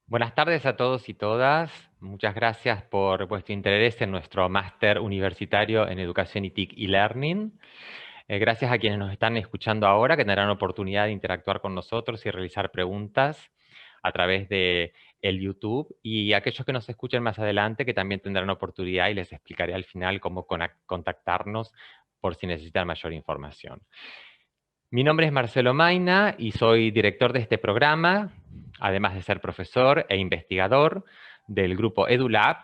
Buenas tardes a todos y todas. Muchas gracias por vuestro interés en nuestro máster universitario en Educación y TIC y Learning. Gracias a quienes nos están escuchando ahora, que tendrán oportunidad de interactuar con nosotros y realizar preguntas a través de el YouTube, y aquellos que nos escuchen más adelante, que también tendrán oportunidad y les explicaré al final cómo contactarnos por si necesitan mayor información. Mi nombre es Marcelo Maina y soy director de este programa, además de ser profesor e investigador del grupo EduLab.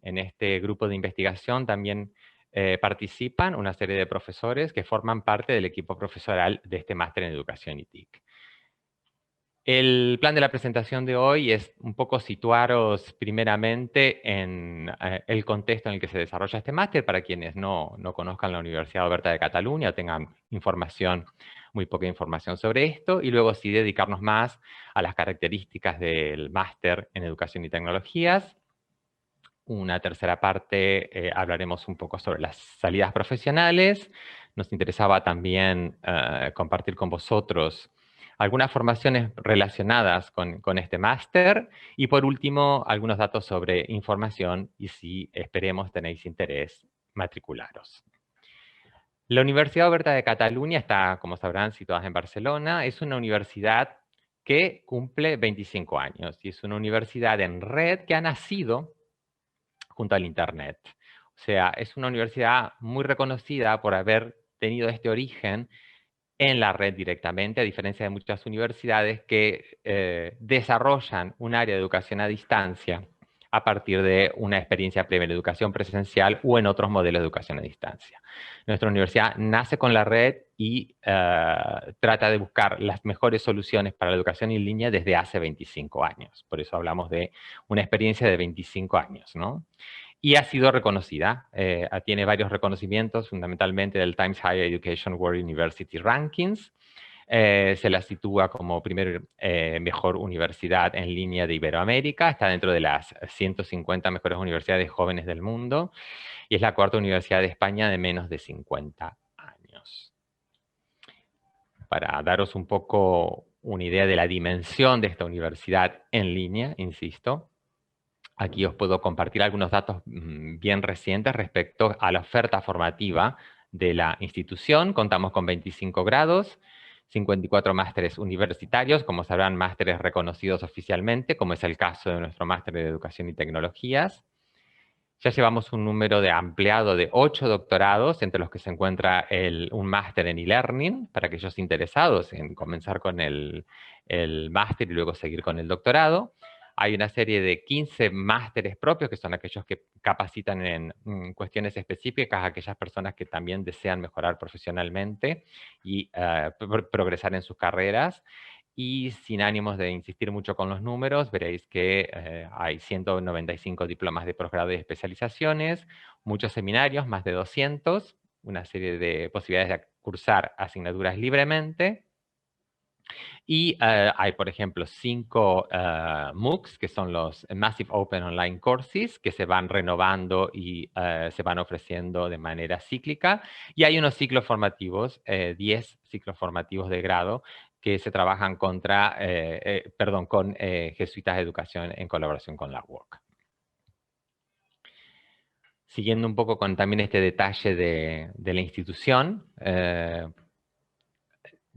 En este grupo de investigación también participan una serie de profesores que forman parte del equipo profesoral de este máster en Educación y TIC. El plan de la presentación de hoy es un poco situaros primeramente en el contexto en el que se desarrolla este máster, para quienes no conozcan la Universidad Oberta de Cataluña o tengan muy poca información sobre esto, y luego sí dedicarnos más a las características del máster en Educación y Tecnologías. Una tercera parte hablaremos un poco sobre las salidas profesionales. Nos interesaba también compartir con vosotros algunas formaciones relacionadas con este máster. Y por último, algunos datos sobre información y si esperemos tenéis interés, matricularos. La Universidad Oberta de Cataluña está, como sabrán, situada en Barcelona. Es una universidad que cumple 25 años y es una universidad en red que ha nacido junto al Internet. O sea, es una universidad muy reconocida por haber tenido este origen en la red directamente, a diferencia de muchas universidades que desarrollan un área de educación a distancia a partir de una experiencia previa en educación presencial o en otros modelos de educación a distancia. Nuestra universidad nace con la red y trata de buscar las mejores soluciones para la educación en línea desde hace 25 años. Por eso hablamos de una experiencia de 25 años, ¿no? Y ha sido reconocida. Tiene varios reconocimientos, fundamentalmente del Times Higher Education World University Rankings. Se la sitúa como mejor universidad en línea de Iberoamérica. Está dentro de las 150 mejores universidades jóvenes del mundo. Y es la cuarta universidad de España de menos de 50 años. Para daros un poco una idea de la dimensión de esta universidad en línea, insisto, aquí os puedo compartir algunos datos bien recientes respecto a la oferta formativa de la institución. Contamos con 25 grados, 54 másteres universitarios, como sabrán, másteres reconocidos oficialmente, como es el caso de nuestro máster de Educación y Tecnologías. Ya llevamos un número de ampliado de 8 doctorados, entre los que se encuentra un máster en e-learning, para aquellos interesados en comenzar con el máster y luego seguir con el doctorado. Hay una serie de 15 másteres propios, que son aquellos que capacitan en cuestiones específicas a aquellas personas que también desean mejorar profesionalmente y progresar en sus carreras. Y sin ánimos de insistir mucho con los números, veréis que hay 195 diplomas de posgrado y especializaciones, muchos seminarios, más de 200, una serie de posibilidades de cursar asignaturas libremente. Y hay, por ejemplo, 5 MOOCs, que son los Massive Open Online Courses, que se van renovando y se van ofreciendo de manera cíclica. Y hay unos ciclos formativos, 10 ciclos formativos de grado, que se trabajan con Jesuitas de Educación en colaboración con la UOC. Siguiendo un poco con también este detalle de la institución,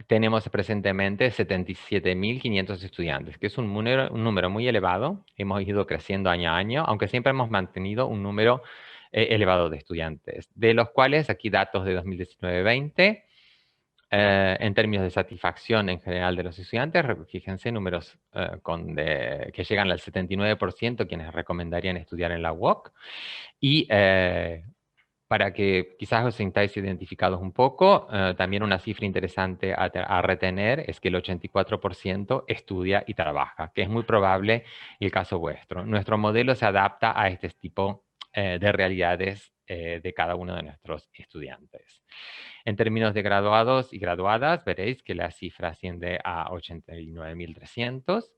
tenemos presentemente 77.500 estudiantes, que es un número muy elevado. Hemos ido creciendo año a año, aunque siempre hemos mantenido un número elevado de estudiantes, de los cuales aquí datos de 2019-20, en términos de satisfacción en general de los estudiantes, fíjense números que llegan al 79% quienes recomendarían estudiar en la UOC, y para que quizás os sintáis identificados un poco, también una cifra interesante a retener es que el 84% estudia y trabaja, que es muy probable el caso vuestro. Nuestro modelo se adapta a este tipo de realidades de cada uno de nuestros estudiantes. En términos de graduados y graduadas, veréis que la cifra asciende a 89.300.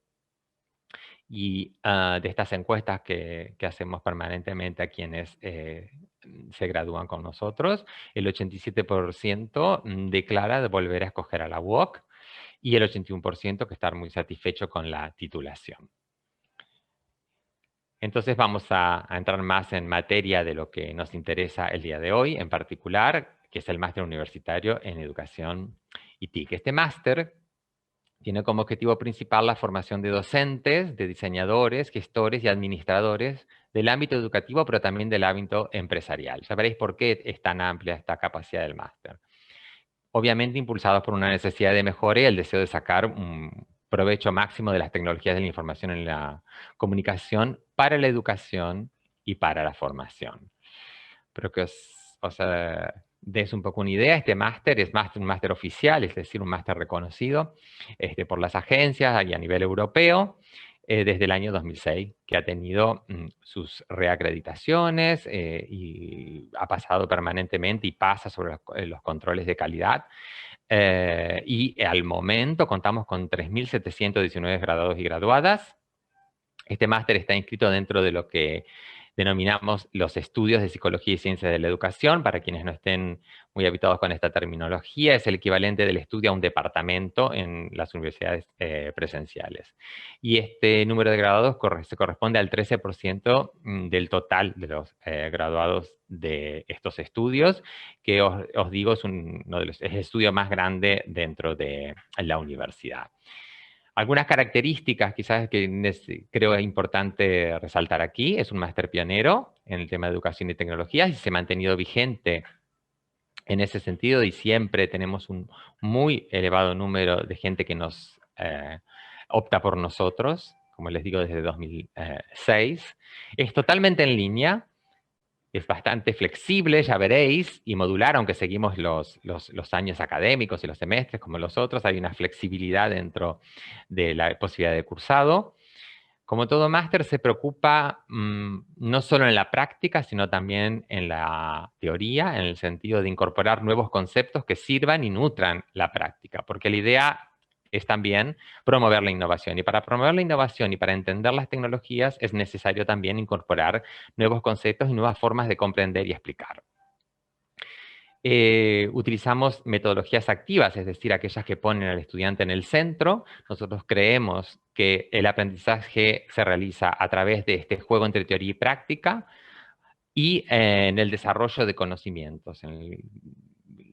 Y de estas encuestas que hacemos permanentemente a quienes se gradúan con nosotros, el 87% declara de volver a escoger a la UOC y el 81% que estar muy satisfecho con la titulación. Entonces vamos a entrar más en materia de lo que nos interesa el día de hoy, en particular, que es el máster universitario en educación y TIC. Este máster tiene como objetivo principal la formación de docentes, de diseñadores, gestores y administradores del ámbito educativo, pero también del ámbito empresarial. Ya veréis por qué es tan amplia esta capacidad del máster. Obviamente impulsados por una necesidad de mejora y el deseo de sacar un provecho máximo de las tecnologías de la información en la comunicación para la educación y para la formación. Pero que os des un poco una idea, este máster es un máster oficial, es decir, un máster reconocido por las agencias y a nivel europeo desde el año 2006, que ha tenido sus reacreditaciones y ha pasado permanentemente y pasa sobre los controles de calidad. Y al momento contamos con 3.719 graduados y graduadas. Este máster está inscrito dentro de lo que denominamos los estudios de psicología y ciencias de la educación. Para quienes no estén muy habituados con esta terminología, es el equivalente del estudio a un departamento en las universidades presenciales. Y este número de graduados se corresponde al 13% del total de los graduados de estos estudios, que os digo es uno de es el estudio más grande dentro de la universidad. Algunas características quizás que creo es importante resaltar aquí. Es un máster pionero en el tema de educación y tecnologías y se ha mantenido vigente en ese sentido y siempre tenemos un muy elevado número de gente que nos opta por nosotros, como les digo, desde 2006. Es totalmente en línea. Es bastante flexible, ya veréis, y modular, aunque seguimos los años académicos y los semestres como los otros, hay una flexibilidad dentro de la posibilidad de cursado. Como todo máster se preocupa no solo en la práctica, sino también en la teoría, en el sentido de incorporar nuevos conceptos que sirvan y nutran la práctica, porque la idea es también promover la innovación. Y para promover la innovación y para entender las tecnologías es necesario también incorporar nuevos conceptos y nuevas formas de comprender y explicar. Utilizamos metodologías activas, es decir, aquellas que ponen al estudiante en el centro. Nosotros creemos que el aprendizaje se realiza a través de este juego entre teoría y práctica y en el desarrollo de conocimientos, en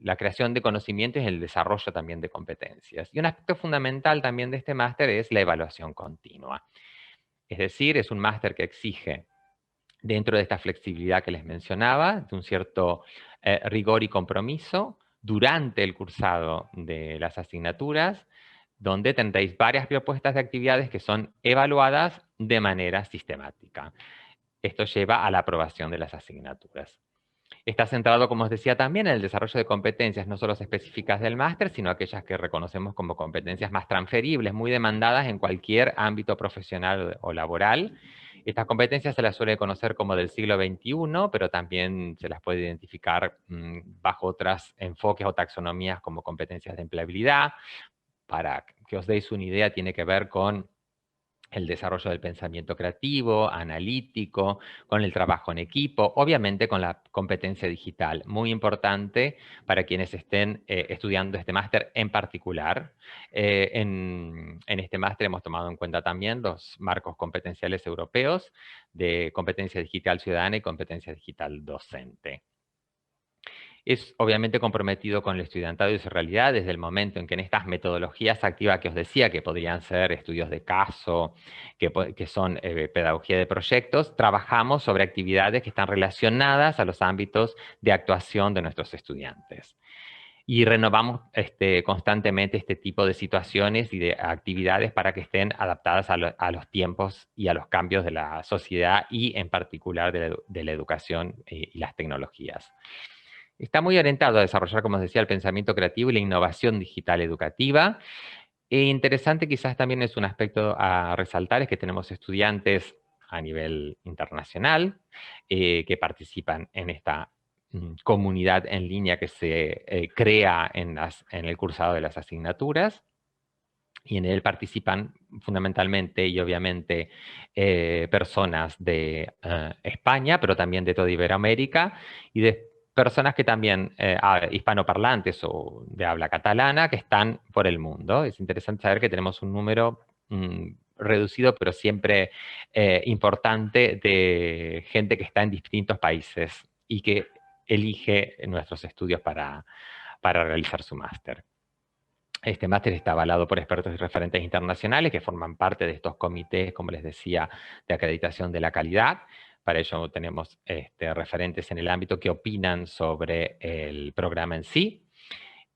la creación de conocimientos y el desarrollo también de competencias. Y un aspecto fundamental también de este máster es la evaluación continua. Es decir, es un máster que exige, dentro de esta flexibilidad que les mencionaba, de un cierto rigor y compromiso durante el cursado de las asignaturas, donde tendréis varias propuestas de actividades que son evaluadas de manera sistemática. Esto lleva a la aprobación de las asignaturas. Está centrado, como os decía, también en el desarrollo de competencias no solo específicas del máster, sino aquellas que reconocemos como competencias más transferibles, muy demandadas en cualquier ámbito profesional o laboral. Estas competencias se las suele conocer como del siglo XXI, pero también se las puede identificar bajo otros enfoques o taxonomías como competencias de empleabilidad. Para que os deis una idea, tiene que ver con el desarrollo del pensamiento creativo, analítico, con el trabajo en equipo, obviamente con la competencia digital, muy importante para quienes estén estudiando este máster en particular. En este máster hemos tomado en cuenta también los marcos competenciales europeos de competencia digital ciudadana y competencia digital docente. Es obviamente comprometido con el estudiantado y su realidad desde el momento en que en estas metodologías activas que os decía, que podrían ser estudios de caso, que son pedagogía de proyectos, trabajamos sobre actividades que están relacionadas a los ámbitos de actuación de nuestros estudiantes. Y renovamos constantemente este tipo de situaciones y de actividades para que estén adaptadas a los tiempos y a los cambios de la sociedad y en particular de la educación y las tecnologías. Está muy orientado a desarrollar, como os decía, el pensamiento creativo y la innovación digital educativa. E interesante quizás también es un aspecto a resaltar, es que tenemos estudiantes a nivel internacional que participan en esta comunidad en línea que se crea en el cursado de las asignaturas. Y en él participan fundamentalmente y obviamente personas de España, pero también de toda Iberoamérica, y de personas que también, hispanoparlantes o de habla catalana, que están por el mundo. Es interesante saber que tenemos un número reducido, pero siempre importante, de gente que está en distintos países y que elige nuestros estudios para realizar su máster. Este máster está avalado por expertos y referentes internacionales que forman parte de estos comités, como les decía, de acreditación de la calidad. Para ello tenemos referentes en el ámbito que opinan sobre el programa en sí.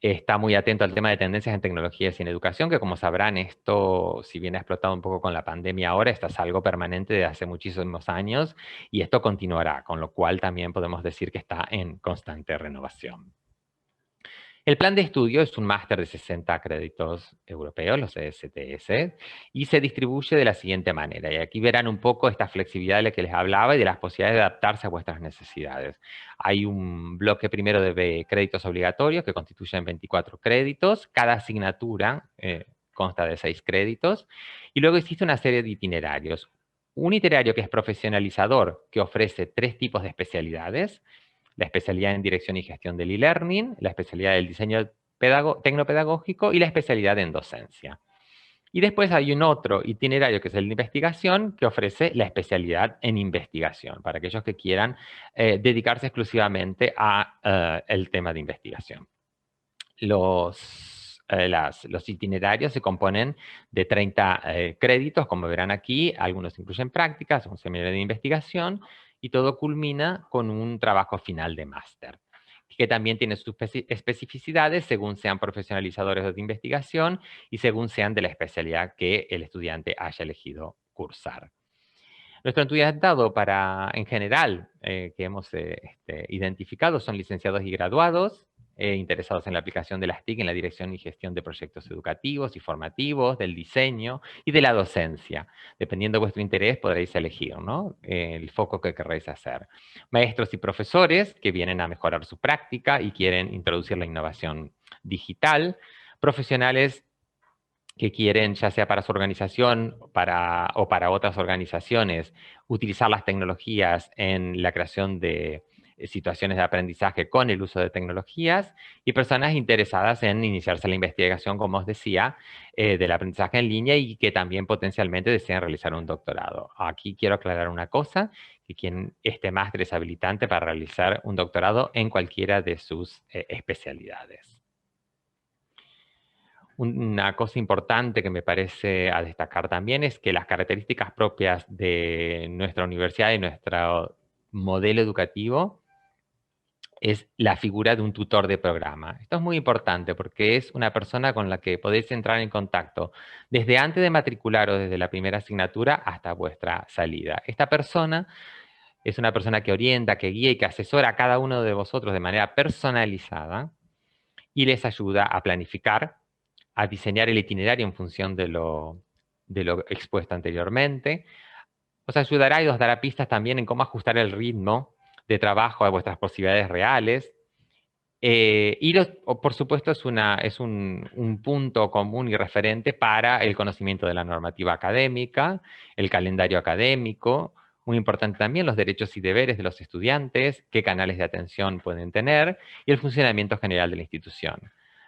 Está muy atento al tema de tendencias en tecnologías y en educación, que como sabrán, esto, si bien ha explotado un poco con la pandemia ahora, esto es algo permanente de hace muchísimos años y esto continuará, con lo cual también podemos decir que está en constante renovación. El plan de estudio es un máster de 60 créditos europeos, los ECTS, y se distribuye de la siguiente manera. Y aquí verán un poco esta flexibilidad de la que les hablaba y de las posibilidades de adaptarse a vuestras necesidades. Hay un bloque primero de créditos obligatorios que constituyen 24 créditos. Cada asignatura consta de 6 créditos. Y luego existe una serie de itinerarios. Un itinerario que es profesionalizador, que ofrece 3 tipos de especialidades: la especialidad en dirección y gestión del e-learning, la especialidad del diseño tecnopedagógico y la especialidad en docencia. Y después hay un otro itinerario que es el de investigación, que ofrece la especialidad en investigación, para aquellos que quieran dedicarse exclusivamente a el tema de investigación. Los itinerarios se componen de 30 créditos, como verán aquí. Algunos incluyen prácticas, un seminario de investigación, y todo culmina con un trabajo final de máster, que también tiene sus especificidades según sean profesionalizadores de investigación y según sean de la especialidad que el estudiante haya elegido cursar. Nuestro estudiantado en general, que hemos identificado, son licenciados y graduados, interesados en la aplicación de las TIC en la dirección y gestión de proyectos educativos y formativos, del diseño y de la docencia. Dependiendo de vuestro interés, podréis elegir, ¿no?, el foco que querréis hacer. Maestros y profesores que vienen a mejorar su práctica y quieren introducir la innovación digital. Profesionales que quieren, ya sea para su organización o para otras organizaciones, utilizar las tecnologías en la creación de situaciones de aprendizaje con el uso de tecnologías, y personas interesadas en iniciarse la investigación, como os decía, del aprendizaje en línea y que también potencialmente desean realizar un doctorado. Aquí quiero aclarar una cosa, que este máster es habilitante para realizar un doctorado en cualquiera de sus especialidades. Una cosa importante que me parece a destacar también es que las características propias de nuestra universidad y nuestro modelo educativo es la figura de un tutor de programa. Esto es muy importante porque es una persona con la que podéis entrar en contacto desde antes de matricularos, desde la primera asignatura hasta vuestra salida. Esta persona es una persona que orienta, que guía y que asesora a cada uno de vosotros de manera personalizada y les ayuda a planificar, a diseñar el itinerario en función de lo expuesto anteriormente. Os ayudará y os dará pistas también en cómo ajustar el ritmo de trabajo a vuestras posibilidades reales. Por supuesto, es un punto común y referente para el conocimiento de la normativa académica, el calendario académico, muy importante también los derechos y deberes de los estudiantes, qué canales de atención pueden tener y el funcionamiento general de la institución.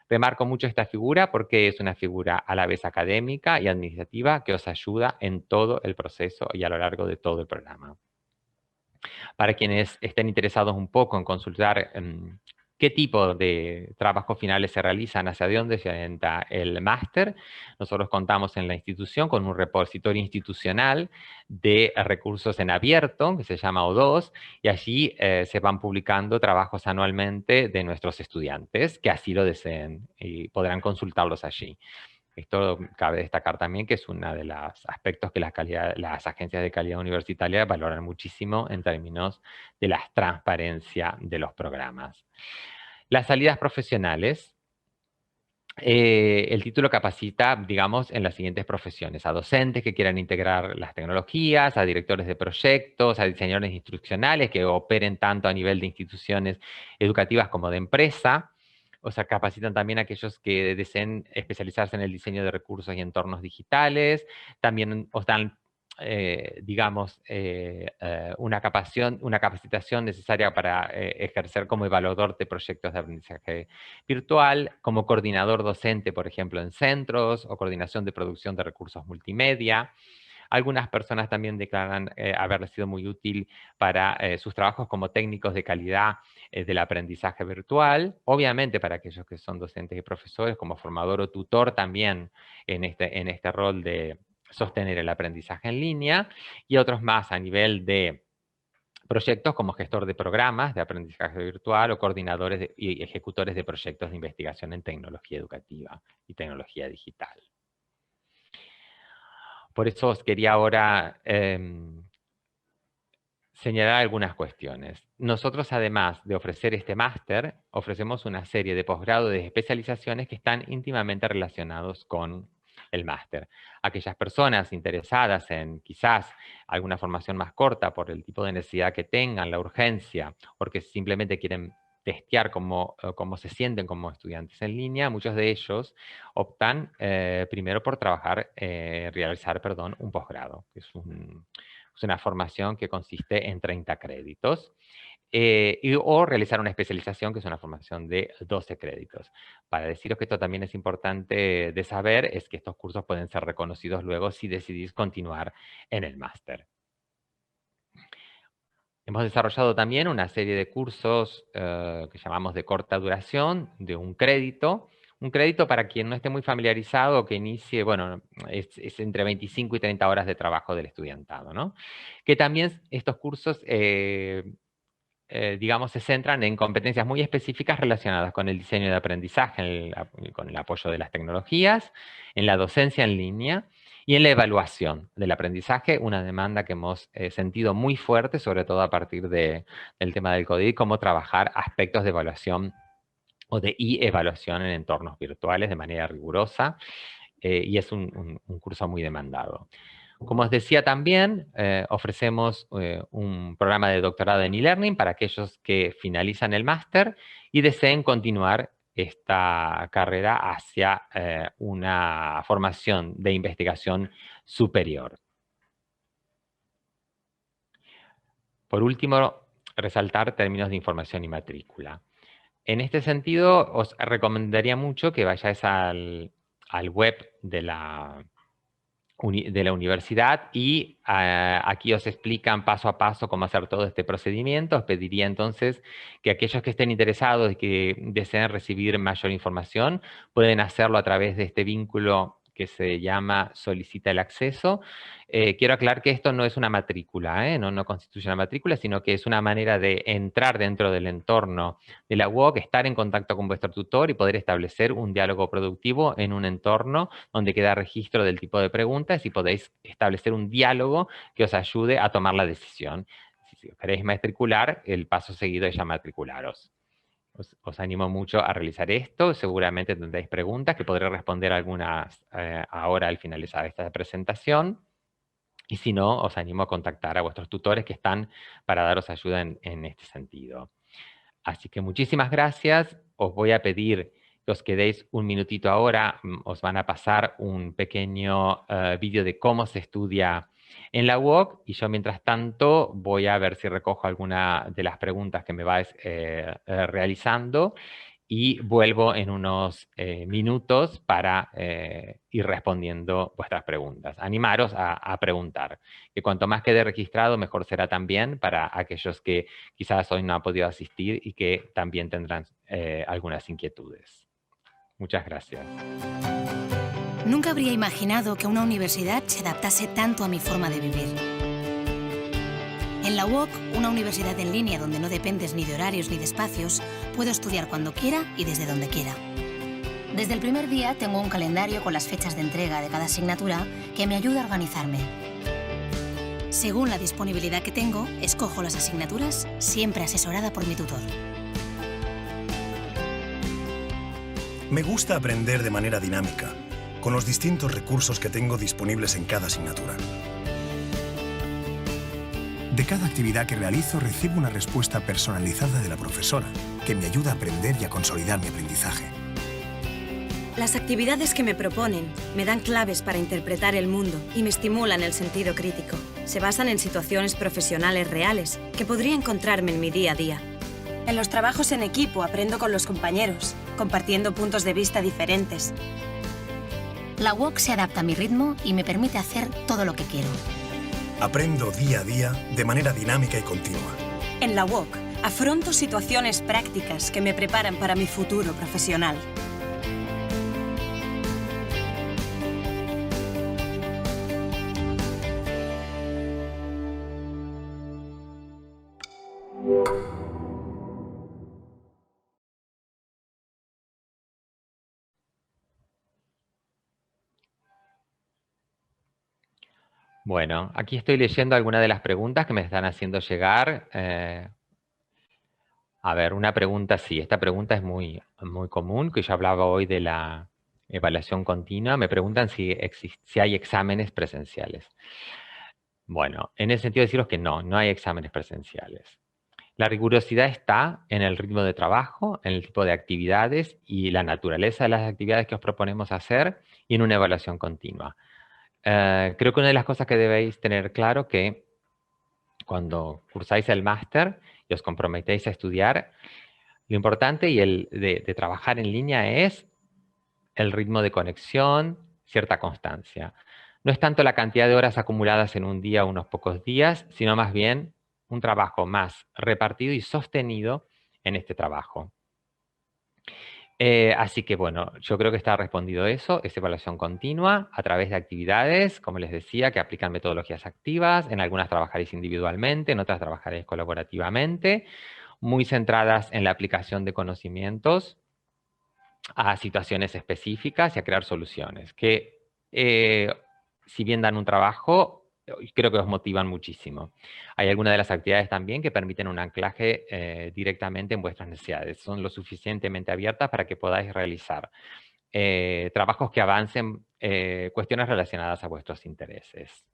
Remarco mucho esta figura porque es una figura a la vez académica y administrativa que os ayuda en todo el proceso y a lo largo de todo el programa. Para quienes estén interesados un poco en consultar qué tipo de trabajos finales se realizan, hacia dónde se orienta el máster, nosotros contamos en la institución con un repositorio institucional de recursos en abierto, que se llama O2, y allí se van publicando trabajos anualmente de nuestros estudiantes, que así lo deseen, y podrán consultarlos allí. Esto cabe destacar también que es uno de los aspectos que las agencias de calidad universitaria valoran muchísimo en términos de la transparencia de los programas. Las salidas profesionales. El título capacita, digamos, en las siguientes profesiones: a docentes que quieran integrar las tecnologías, a directores de proyectos, a diseñadores instruccionales que operen tanto a nivel de instituciones educativas como de empresa. O sea, capacitan también a aquellos que deseen especializarse en el diseño de recursos y entornos digitales. También os dan digamos, una capacitación necesaria para ejercer como evaluador de proyectos de aprendizaje virtual, como coordinador docente, por ejemplo, en centros, o coordinación de producción de recursos multimedia. Algunas personas también declaran haberles sido muy útil para sus trabajos como técnicos de calidad del aprendizaje virtual. Obviamente para aquellos que son docentes y profesores, como formador o tutor también en este rol de sostener el aprendizaje en línea, y otros más a nivel de proyectos como gestor de programas de aprendizaje virtual o coordinadores y ejecutores de proyectos de investigación en tecnología educativa y tecnología digital. Por eso os quería ahora señalar algunas cuestiones. Nosotros, además de ofrecer este máster, ofrecemos una serie de posgrado de especializaciones que están íntimamente relacionados con el máster. Aquellas personas interesadas en quizás alguna formación más corta por el tipo de necesidad que tengan, la urgencia, porque simplemente quieren testear cómo se sienten como estudiantes en línea, muchos de ellos optan primero por realizar un posgrado, que es una formación que consiste en 30 créditos. O realizar una especialización, que es una formación de 12 créditos. Para deciros que esto también es importante de saber, es que estos cursos pueden ser reconocidos luego si decidís continuar en el máster. Hemos desarrollado también una serie de cursos que llamamos de corta duración, de un crédito. Un crédito, para quien no esté muy familiarizado, que inicie, bueno, es entre 25 y 30 horas de trabajo del estudiantado, ¿no? Que también estos cursos, digamos, se centran en competencias muy específicas relacionadas con el diseño de aprendizaje, con el apoyo de las tecnologías, en la docencia en línea y en la evaluación del aprendizaje, una demanda que hemos sentido muy fuerte, sobre todo a partir del tema del COVID, cómo trabajar aspectos de evaluación o de evaluación en entornos virtuales de manera rigurosa, y es un curso muy demandado. Como os decía también, ofrecemos un programa de doctorado en e-learning para aquellos que finalizan el máster y deseen continuar esta carrera hacia una formación de investigación superior. Por último, resaltar términos de información y matrícula. En este sentido, os recomendaría mucho que vayáis al web de la universidad y aquí os explican paso a paso cómo hacer todo este procedimiento. Os pediría entonces que aquellos que estén interesados y que deseen recibir mayor información pueden hacerlo a través de este vínculo que se llama Solicita el acceso. Quiero aclarar que esto no es una matrícula, no constituye una matrícula, sino que es una manera de entrar dentro del entorno de la UOC, estar en contacto con vuestro tutor y poder establecer un diálogo productivo en un entorno donde queda registro del tipo de preguntas y podéis establecer un diálogo que os ayude a tomar la decisión. Si os queréis matricular, el paso seguido es ya matricularos. Os animo mucho a realizar esto. Seguramente tendréis preguntas que podré responder algunas ahora al finalizar esta presentación. Y si no, os animo a contactar a vuestros tutores que están para daros ayuda en este sentido. Así que muchísimas gracias. Os voy a pedir que os quedéis un minutito ahora. Os van a pasar un pequeño vídeo de cómo se estudia en la UOC, y yo mientras tanto voy a ver si recojo alguna de las preguntas que me vais realizando, y vuelvo en unos minutos para ir respondiendo vuestras preguntas. Animaros a preguntar, que cuanto más quede registrado, mejor será también para aquellos que quizás hoy no han podido asistir y que también tendrán algunas inquietudes. Muchas gracias. Nunca habría imaginado que una universidad se adaptase tanto a mi forma de vivir. En la UOC, una universidad en línea donde no dependes ni de horarios ni de espacios, puedo estudiar cuando quiera y desde donde quiera. Desde el primer día tengo un calendario con las fechas de entrega de cada asignatura que me ayuda a organizarme. Según la disponibilidad que tengo, escojo las asignaturas, siempre asesorada por mi tutor. Me gusta aprender de manera dinámica, con los distintos recursos que tengo disponibles en cada asignatura. De cada actividad que realizo recibo una respuesta personalizada de la profesora, que me ayuda a aprender y a consolidar mi aprendizaje. Las actividades que me proponen me dan claves para interpretar el mundo y me estimulan el sentido crítico. Se basan en situaciones profesionales reales que podría encontrarme en mi día a día. En los trabajos en equipo aprendo con los compañeros, compartiendo puntos de vista diferentes. La WOC se adapta a mi ritmo y me permite hacer todo lo que quiero. Aprendo día a día de manera dinámica y continua. En la WOC afronto situaciones prácticas que me preparan para mi futuro profesional. Bueno, aquí estoy leyendo algunas de las preguntas que me están haciendo llegar. A ver, una pregunta, sí, esta pregunta es muy común, que yo hablaba hoy de la evaluación continua. Me preguntan si hay exámenes presenciales. Bueno, en ese sentido deciros que no hay exámenes presenciales. La rigurosidad está en el ritmo de trabajo, en el tipo de actividades y la naturaleza de las actividades que os proponemos hacer y en una evaluación continua. Creo que una de las cosas que debéis tener claro que cuando cursáis el máster y os comprometéis a estudiar, lo importante de trabajar en línea es el ritmo de conexión, cierta constancia. No es tanto la cantidad de horas acumuladas en un día o unos pocos días, sino más bien un trabajo más repartido y sostenido en este trabajo. Así que bueno, yo creo que está respondido eso, es evaluación continua a través de actividades, como les decía, que aplican metodologías activas, en algunas trabajaréis individualmente, en otras trabajaréis colaborativamente, muy centradas en la aplicación de conocimientos a situaciones específicas y a crear soluciones, que si bien dan un trabajo, creo que os motivan muchísimo. Hay algunas de las actividades también que permiten un anclaje directamente en vuestras necesidades. Son lo suficientemente abiertas para que podáis realizar trabajos que avancen cuestiones relacionadas a vuestros intereses.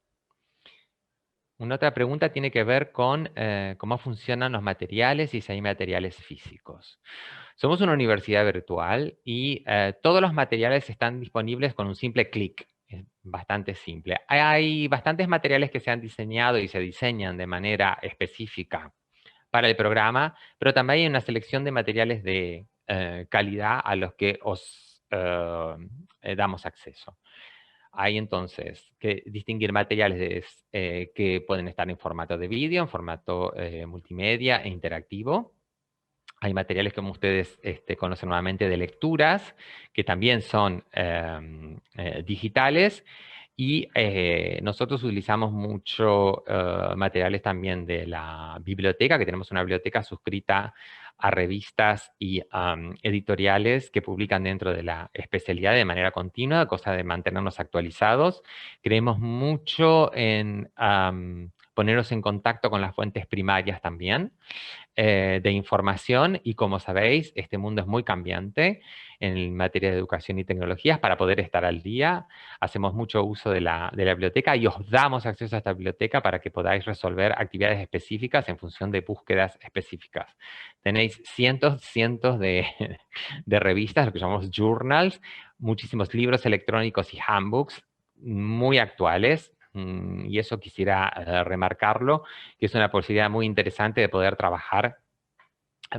Una otra pregunta tiene que ver con cómo funcionan los materiales y si hay materiales físicos. Somos una universidad virtual y todos los materiales están disponibles con un simple clic. Es bastante simple. Hay bastantes materiales que se han diseñado y se diseñan de manera específica para el programa, pero también hay una selección de materiales de calidad a los que os damos acceso. Hay entonces que distinguir materiales que pueden estar en formato de vídeo, en formato multimedia e interactivo. Hay materiales, como ustedes conocen nuevamente, de lecturas, que también son digitales. Y nosotros utilizamos mucho materiales también de la biblioteca, que tenemos una biblioteca suscrita a revistas y editoriales que publican dentro de la especialidad de manera continua, cosa de mantenernos actualizados. Creemos mucho en ponernos en contacto con las fuentes primarias también de información, y como sabéis, este mundo es muy cambiante en materia de educación y tecnologías. Para poder estar al día, hacemos mucho uso de la biblioteca y os damos acceso a esta biblioteca para que podáis resolver actividades específicas en función de búsquedas específicas. Tenéis cientos de, de revistas, lo que llamamos journals, muchísimos libros electrónicos y handbooks muy actuales. Y eso quisiera remarcarlo, que es una posibilidad muy interesante de poder trabajar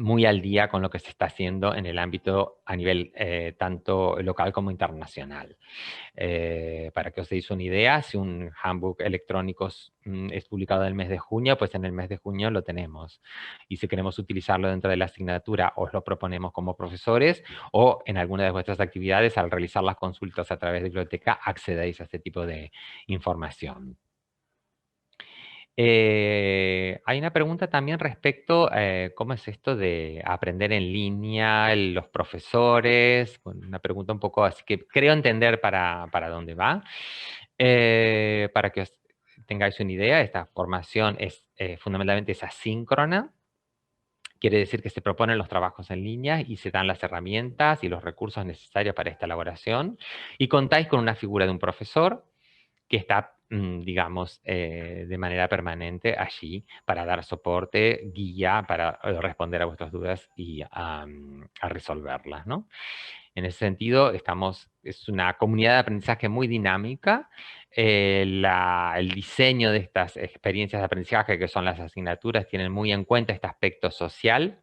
muy al día con lo que se está haciendo en el ámbito a nivel tanto local como internacional. Para que os deis una idea, si un handbook electrónico es publicado en el mes de junio, pues en el mes de junio lo tenemos. Y si queremos utilizarlo dentro de la asignatura, os lo proponemos como profesores, o en alguna de vuestras actividades, al realizar las consultas a través de biblioteca, accedéis a este tipo de información. Hay una pregunta también respecto a cómo es esto de aprender en línea, los profesores, una pregunta un poco así que creo entender para dónde va. Para que os tengáis una idea, esta formación es fundamentalmente es asíncrona. Quiere decir que se proponen los trabajos en línea y se dan las herramientas y los recursos necesarios para esta elaboración. Y contáis con una figura de un profesor que está, digamos, de manera permanente allí para dar soporte, guía, para responder a vuestras dudas y a resolverlas, ¿no? En ese sentido, es una comunidad de aprendizaje muy dinámica. El diseño de estas experiencias de aprendizaje, que son las asignaturas, tienen muy en cuenta este aspecto social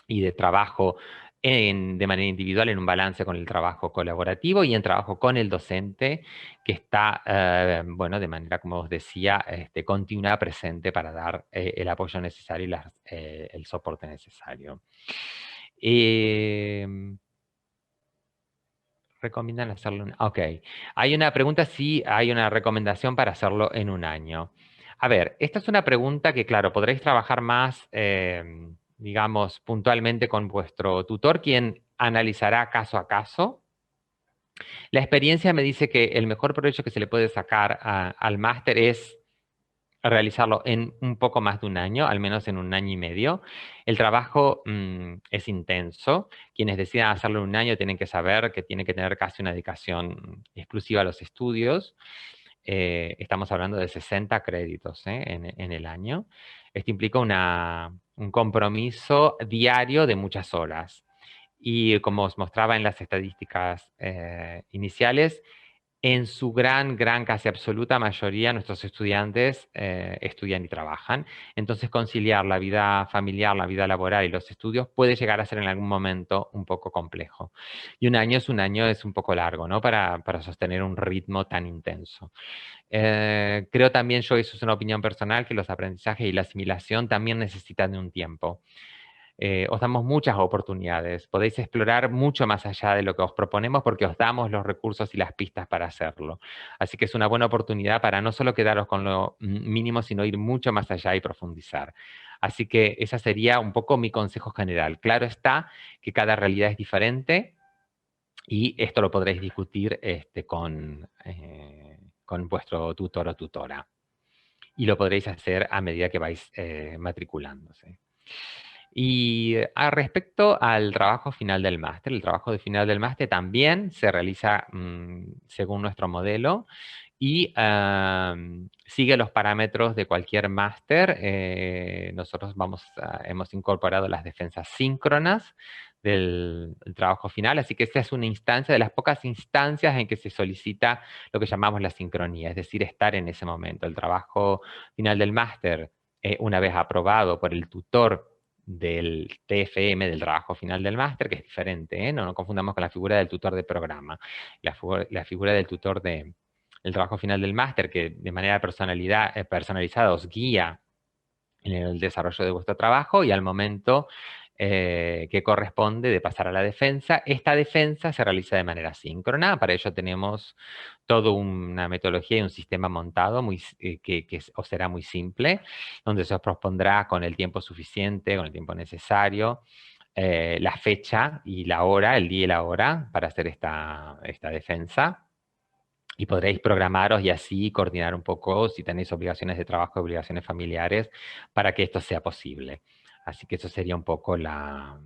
y de trabajo de manera individual en un balance con el trabajo colaborativo y en trabajo con el docente que está, bueno, de manera, como os decía, continua, presente para dar el apoyo necesario y el soporte necesario. ¿Recomiendan hacerlo? Ok. Hay una pregunta si hay una recomendación para hacerlo en un año. A ver, esta es una pregunta que, claro, podréis trabajar más, digamos, puntualmente con vuestro tutor, quien analizará caso a caso. La experiencia me dice que el mejor provecho que se le puede sacar al máster es realizarlo en un poco más de un año, al menos en un año y medio. El trabajo es intenso. Quienes decidan hacerlo en un año tienen que saber que tienen que tener casi una dedicación exclusiva a los estudios. Estamos hablando de 60 créditos en el año. Esto implica un compromiso diario de muchas horas. Y como os mostraba en las estadísticas iniciales, en su gran, casi absoluta mayoría, nuestros estudiantes estudian y trabajan. Entonces, conciliar la vida familiar, la vida laboral y los estudios puede llegar a ser en algún momento un poco complejo. Y un año es un poco largo, ¿no? Para sostener un ritmo tan intenso. Creo también yo, eso es una opinión personal, que los aprendizajes y la asimilación también necesitan de un tiempo. Os damos muchas oportunidades. Podéis explorar mucho más allá de lo que os proponemos porque os damos los recursos y las pistas para hacerlo. Así que es una buena oportunidad para no solo quedaros con lo mínimo, sino ir mucho más allá y profundizar. Así que ese sería un poco mi consejo general. Claro está que cada realidad es diferente y esto lo podréis discutir con vuestro tutor o tutora. Y lo podréis hacer a medida que vais matriculándose. Y respecto al trabajo final del máster, el trabajo de final del máster también se realiza según nuestro modelo y sigue los parámetros de cualquier máster. Nosotros hemos incorporado las defensas síncronas del trabajo final, así que esta es una instancia de las pocas instancias en que se solicita lo que llamamos la sincronía, es decir, estar en ese momento. El trabajo final del máster, una vez aprobado por el tutor del TFM, del trabajo final del máster, que es diferente, no nos confundamos con la figura del tutor de programa. La figura del tutor del trabajo final del máster, que de manera personalizada os guía en el desarrollo de vuestro trabajo y al momento que corresponde de pasar a la defensa. Esta defensa se realiza de manera síncrona. Para ello tenemos toda una metodología y un sistema montado que os será muy simple, donde se os propondrá con el tiempo suficiente, con el tiempo necesario, la fecha y la hora, el día y la hora para hacer esta defensa. Y podréis programaros y así coordinar un poco si tenéis obligaciones de trabajo, obligaciones familiares, para que esto sea posible. Así que eso sería un poco la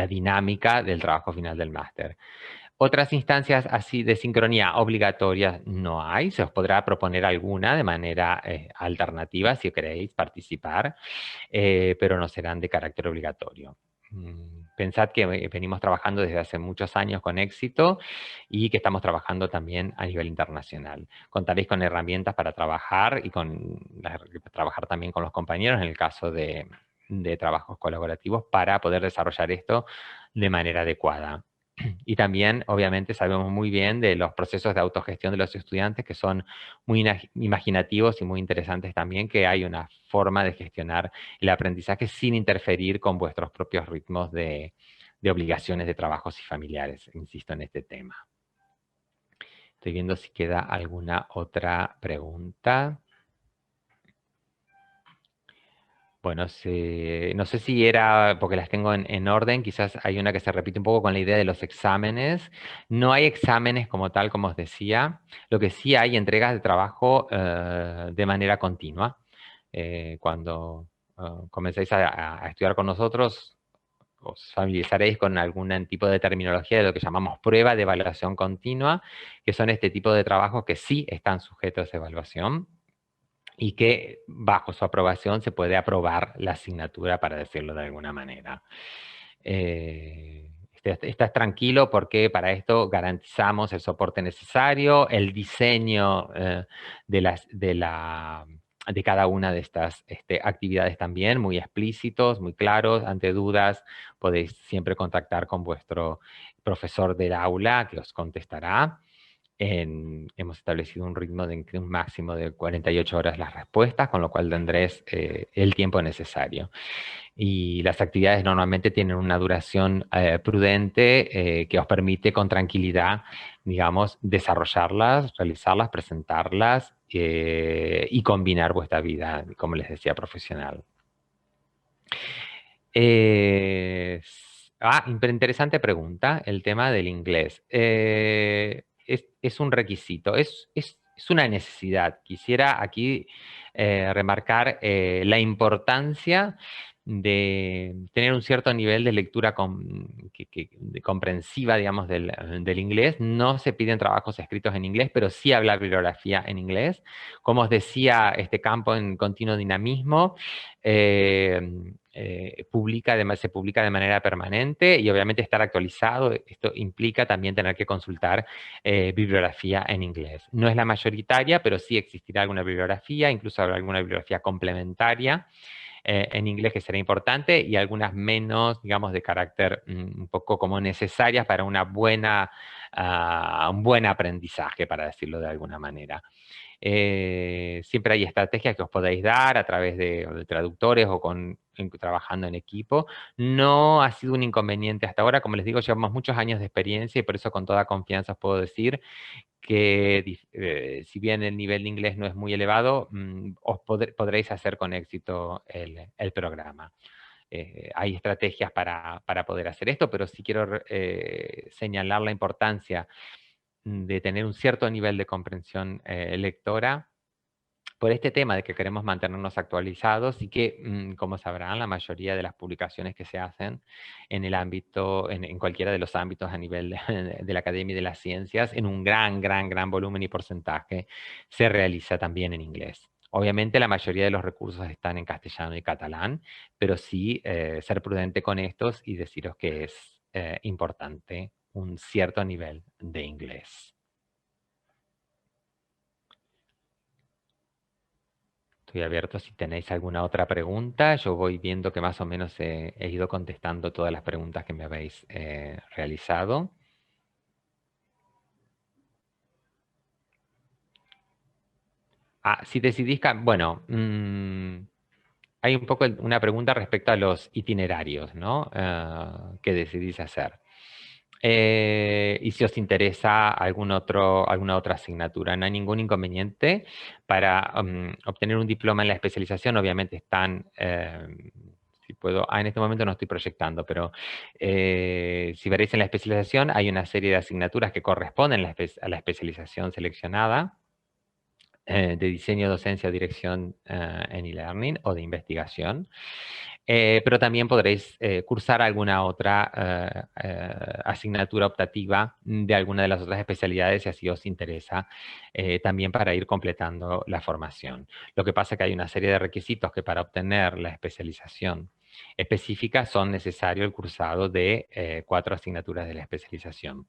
dinámica del trabajo final del máster. Otras instancias así de sincronía obligatorias no hay. Se os podrá proponer alguna de manera alternativa si queréis participar, pero no serán de carácter obligatorio. Pensad que venimos trabajando desde hace muchos años con éxito y que estamos trabajando también a nivel internacional. Contaréis con herramientas para trabajar y trabajar también con los compañeros en el caso de trabajos colaborativos para poder desarrollar esto de manera adecuada. Y también, obviamente, sabemos muy bien de los procesos de autogestión de los estudiantes que son muy imaginativos y muy interesantes también, que hay una forma de gestionar el aprendizaje sin interferir con vuestros propios ritmos de obligaciones de trabajos y familiares. Insisto en este tema. Estoy viendo si queda alguna otra pregunta. Bueno, no sé si era, porque las tengo en orden, quizás hay una que se repite un poco con la idea de los exámenes. No hay exámenes como tal, como os decía. Lo que sí hay entregas de trabajo de manera continua. Cuando comencéis a estudiar con nosotros, os familiarizaréis con algún tipo de terminología de lo que llamamos prueba de evaluación continua, que son este tipo de trabajos que sí están sujetos a evaluación y que bajo su aprobación se puede aprobar la asignatura, para decirlo de alguna manera. estás tranquilo porque para esto garantizamos el soporte necesario, el diseño de cada una de estas actividades también, muy explícitos, muy claros. Ante dudas, podéis siempre contactar con vuestro profesor del aula que os contestará. Hemos establecido un ritmo de un máximo de 48 horas las respuestas, con lo cual tendréis el tiempo necesario. Y las actividades normalmente tienen una duración prudente que os permite con tranquilidad, digamos, desarrollarlas, realizarlas, presentarlas y combinar vuestra vida, como les decía, profesional. Interesante pregunta, el tema del inglés. Es un requisito, es una necesidad. Quisiera aquí remarcar la importancia de tener un cierto nivel de lectura comprensiva, digamos, del inglés. No se piden trabajos escritos en inglés, pero sí hablar bibliografía en inglés. Como os decía, este campo en continuo dinamismo se publica de manera permanente y obviamente estar actualizado. Esto implica también tener que consultar bibliografía en inglés. No es la mayoritaria, pero sí existirá alguna bibliografía, incluso habrá alguna bibliografía complementaria en inglés que será importante y algunas menos, digamos, de carácter un poco como necesarias para un buen aprendizaje, para decirlo de alguna manera. Siempre hay estrategias que os podéis dar a través de traductores o trabajando en equipo. No ha sido un inconveniente hasta ahora. Como les digo, llevamos muchos años de experiencia y por eso con toda confianza os puedo decir que si bien el nivel de inglés no es muy elevado, podréis hacer con éxito el programa. Hay estrategias para poder hacer esto, pero sí quiero señalar la importancia de tener un cierto nivel de comprensión lectora por este tema de que queremos mantenernos actualizados y que, como sabrán, la mayoría de las publicaciones que se hacen en el ámbito, en cualquiera de los ámbitos a nivel de la Academia de las Ciencias, en un gran volumen y porcentaje, se realiza también en inglés. Obviamente la mayoría de los recursos están en castellano y catalán, pero sí ser prudente con estos y deciros que es importante un cierto nivel de inglés. Estoy abierto si tenéis alguna otra pregunta. Yo voy viendo que más o menos he ido contestando todas las preguntas que me habéis realizado. Si decidís, bueno, hay un poco una pregunta respecto a los itinerarios, ¿no? Que decidís hacer. Y si os interesa alguna otra asignatura, no hay ningún inconveniente. Para obtener un diploma en la especialización, obviamente están, si puedo, en este momento no estoy proyectando, pero si veréis en la especialización, hay una serie de asignaturas que corresponden a la especialización seleccionada, de diseño, docencia o dirección en e-learning o de investigación. Pero también podréis cursar alguna otra asignatura optativa de alguna de las otras especialidades si así os interesa, también para ir completando la formación. Lo que pasa es que hay una serie de requisitos que para obtener la especialización específica son necesario el cursado de 4 asignaturas de la especialización,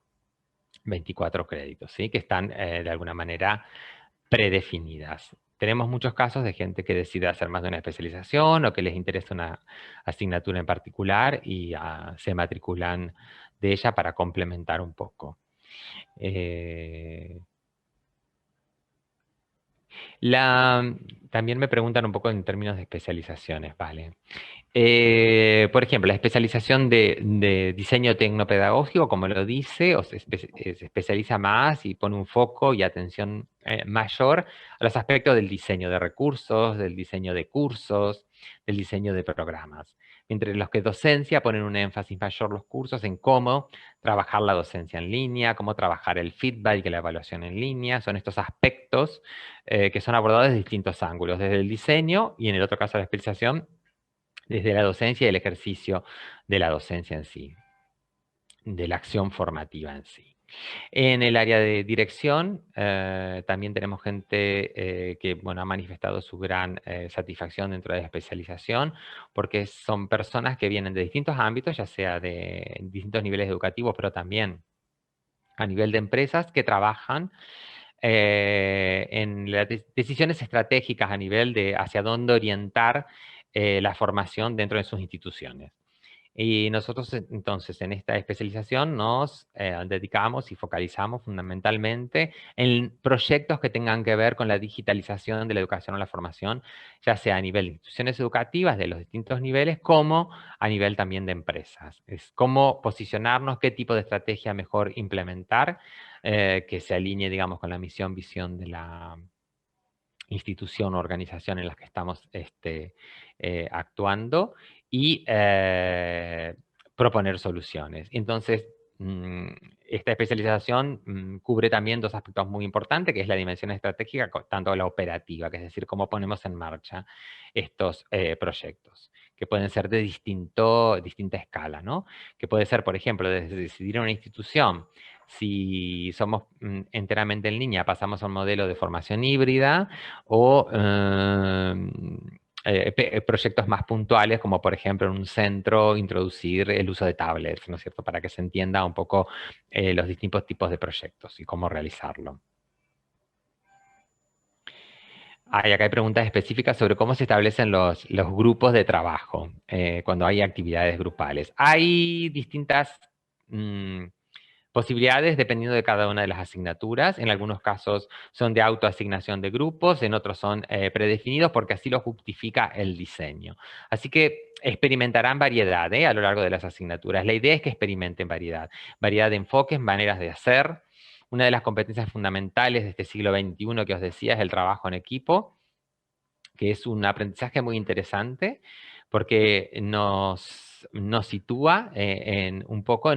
24 créditos, ¿sí? Que están de alguna manera predefinidas. Tenemos muchos casos de gente que decide hacer más de una especialización o que les interesa una asignatura en particular y se matriculan de ella para complementar un poco. También me preguntan un poco en términos de especializaciones, ¿vale? Por ejemplo, la especialización de diseño tecnopedagógico, como lo dice, se especializa más y pone un foco y atención mayor a los aspectos del diseño de recursos, del diseño de cursos, del diseño de programas. Mientras los que docencia ponen un énfasis mayor los cursos en cómo trabajar la docencia en línea, cómo trabajar el feedback y la evaluación en línea. Son estos aspectos que son abordados desde distintos ángulos, desde el diseño y en el otro caso la especialización, desde la docencia y el ejercicio de la docencia en sí, de la acción formativa en sí. En el área de dirección también tenemos gente que bueno, ha manifestado su gran satisfacción dentro de la especialización, porque son personas que vienen de distintos ámbitos, ya sea de distintos niveles educativos, pero también a nivel de empresas que trabajan en las decisiones estratégicas a nivel de hacia dónde orientar la formación dentro de sus instituciones. Y nosotros entonces en esta especialización nos dedicamos y focalizamos fundamentalmente en proyectos que tengan que ver con la digitalización de la educación o la formación, ya sea a nivel de instituciones educativas de los distintos niveles, como a nivel también de empresas. Es cómo posicionarnos, qué tipo de estrategia mejor implementar, que se alinee, digamos, con la misión, visión de la institución o organización en la que estamos actuando y proponer soluciones. Entonces, esta especialización cubre también dos aspectos muy importantes, que es la dimensión estratégica, tanto la operativa, que es decir, cómo ponemos en marcha estos proyectos, que pueden ser de distinta escala, ¿no? Que puede ser, por ejemplo, desde decidir una institución, si somos enteramente en línea, pasamos a un modelo de formación híbrida, o proyectos más puntuales, como por ejemplo en un centro introducir el uso de tablets, ¿no es cierto?, para que se entienda un poco los distintos tipos de proyectos y cómo realizarlo. Acá hay preguntas específicas sobre cómo se establecen los grupos de trabajo cuando hay actividades grupales. Hay distintas posibilidades dependiendo de cada una de las asignaturas. En algunos casos son de autoasignación de grupos, en otros son predefinidos porque así lo justifica el diseño. Así que experimentarán variedad a lo largo de las asignaturas. La idea es que experimenten variedad. Variedad de enfoques, maneras de hacer. Una de las competencias fundamentales de este siglo XXI que os decía es el trabajo en equipo, que es un aprendizaje muy interesante porque nos sitúa un poco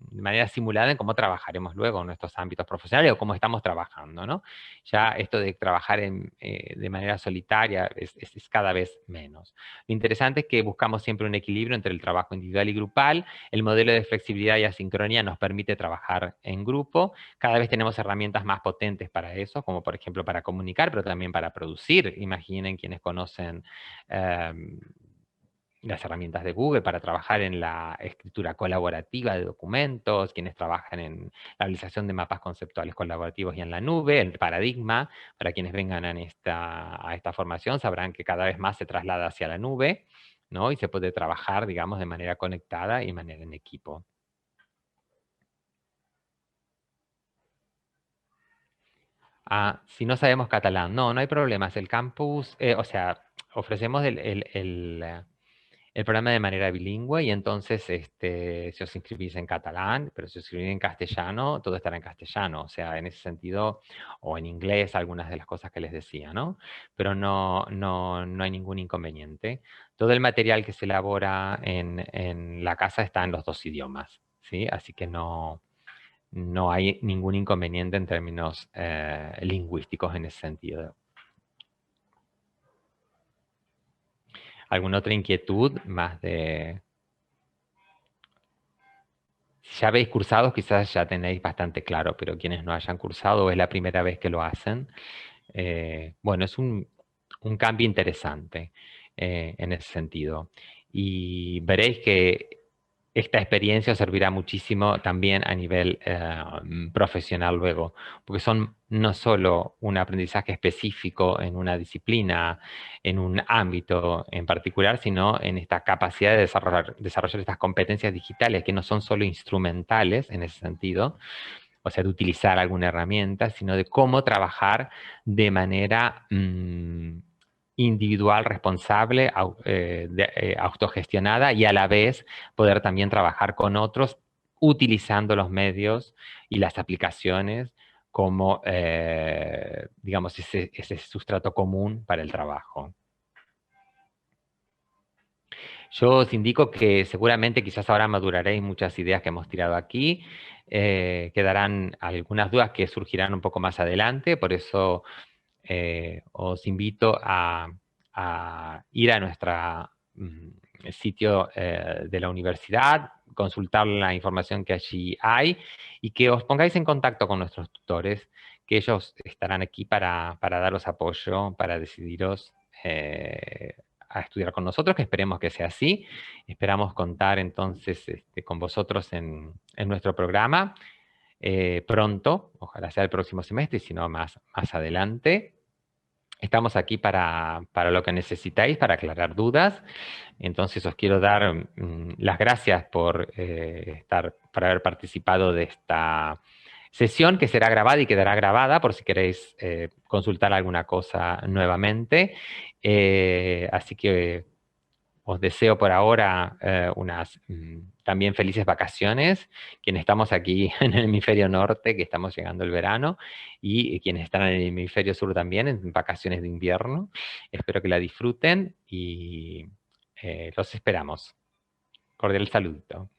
de manera simulada en cómo trabajaremos luego en nuestros ámbitos profesionales o cómo estamos trabajando, ¿no? Ya esto de trabajar de manera solitaria es cada vez menos. Lo interesante es que buscamos siempre un equilibrio entre el trabajo individual y grupal. El modelo de flexibilidad y asincronía nos permite trabajar en grupo. Cada vez tenemos herramientas más potentes para eso, como por ejemplo para comunicar, pero también para producir. Imaginen quienes conocen las herramientas de Google para trabajar en la escritura colaborativa de documentos, quienes trabajan en la realización de mapas conceptuales colaborativos y en la nube, el paradigma, para quienes vengan a esta formación sabrán que cada vez más se traslada hacia la nube, ¿no? Y se puede trabajar, digamos, de manera conectada y de manera en equipo. Si no sabemos catalán, no hay problemas. El campus, o sea, ofrecemos el programa de manera bilingüe y entonces si os inscribís en catalán, pero si os inscribís en castellano, todo estará en castellano. O sea, en ese sentido, o en inglés, algunas de las cosas que les decía, ¿no? Pero no hay ningún inconveniente. Todo el material que se elabora en la casa está en los dos idiomas, ¿sí? Así que no hay ningún inconveniente en términos lingüísticos en ese sentido. ¿Alguna otra inquietud más de...? Si ya habéis cursado, quizás ya tenéis bastante claro, pero quienes no hayan cursado o es la primera vez que lo hacen, bueno, es un cambio interesante en ese sentido. Y veréis que esta experiencia os servirá muchísimo también a nivel profesional luego, porque son no solo un aprendizaje específico en una disciplina, en un ámbito en particular, sino en esta capacidad de desarrollar estas competencias digitales que no son solo instrumentales en ese sentido, o sea, de utilizar alguna herramienta, sino de cómo trabajar de manera individual, responsable, autogestionada y a la vez poder también trabajar con otros utilizando los medios y las aplicaciones como, digamos, ese sustrato común para el trabajo. Yo os indico que seguramente quizás ahora maduraréis muchas ideas que hemos tirado aquí. Quedarán algunas dudas que surgirán un poco más adelante, por eso os invito a ir a nuestra sitio de la universidad, consultar la información que allí hay y que os pongáis en contacto con nuestros tutores, que ellos estarán aquí para daros apoyo, para decidiros a estudiar con nosotros, que esperemos que sea así. Esperamos contar entonces con vosotros en nuestro programa pronto, ojalá sea el próximo semestre, y si no más adelante. Estamos aquí para lo que necesitáis, para aclarar dudas. Entonces os quiero dar las gracias por por haber participado de esta sesión, que será grabada y quedará grabada por si queréis consultar alguna cosa nuevamente. Así que os deseo por ahora unas también felices vacaciones, quienes estamos aquí en el hemisferio norte, que estamos llegando el verano, y quienes están en el hemisferio sur también, en vacaciones de invierno. Espero que la disfruten y los esperamos. Cordial saludo.